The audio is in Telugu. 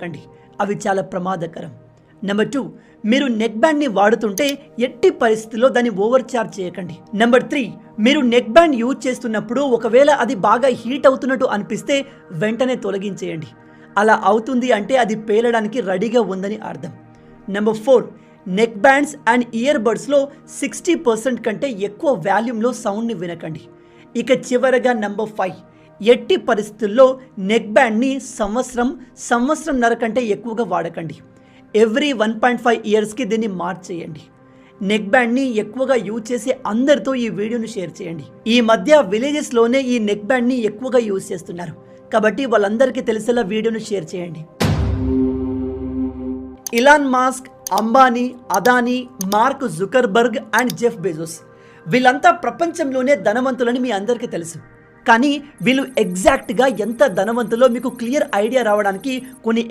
కండి, అవి చాలా ప్రమాదకరం. నెంబర్ 2, మీరు నెక్ బ్యాండ్ని వాడుతుంటే ఎట్టి పరిస్థితుల్లో దాన్ని ఓవర్ చార్జ్ చేయకండి. నెంబర్ 3, మీరు నెక్ బ్యాండ్ యూజ్ చేస్తున్నప్పుడు ఒకవేళ అది బాగా హీట్ అవుతున్నట్టు అనిపిస్తే వెంటనే తొలగించేయండి. అలా అవుతుంది అంటే అది పేలడానికి రెడీగా ఉందని అర్థం. Number 4, neck bands and ear బడ్స్లో 60% కంటే ఎక్కువ వాల్యూమ్లో సౌండ్ని వినకండి. ఇక చివరగా నెంబర్ 5, ఎట్టి పరిస్థితుల్లో నెక్ బ్యాండ్ని సంవత్సరంన్నర కంటే ఎక్కువగా వాడకండి. ఎవ్రీ 1.5 ఇయర్స్కి దీన్ని మార్చేయండి. నెక్ బ్యాండ్ని ఎక్కువగా యూజ్ చేసే అందరితో ఈ వీడియోను షేర్ చేయండి. ఈ మధ్య విలేజెస్లోనే ఈ నెక్ బ్యాండ్ని ఎక్కువగా యూజ్ చేస్తున్నారు కాబట్టి వాళ్ళందరికీ తెలిసేలా వీడియోను షేర్ చేయండి. Elon Musk, Ambani, Adani, Mark Zuckerberg and Jeff Bezos వీళ్ళంతా ప్రపంచంలోనే ధనవంతులని మీ అందరికీ తెలుసు. కానీ వీళ్ళు ఎగ్జాక్ట్గా ఎంత ధనవంతులో మీకు క్లియర్ ఐడియా రావడానికి కొన్ని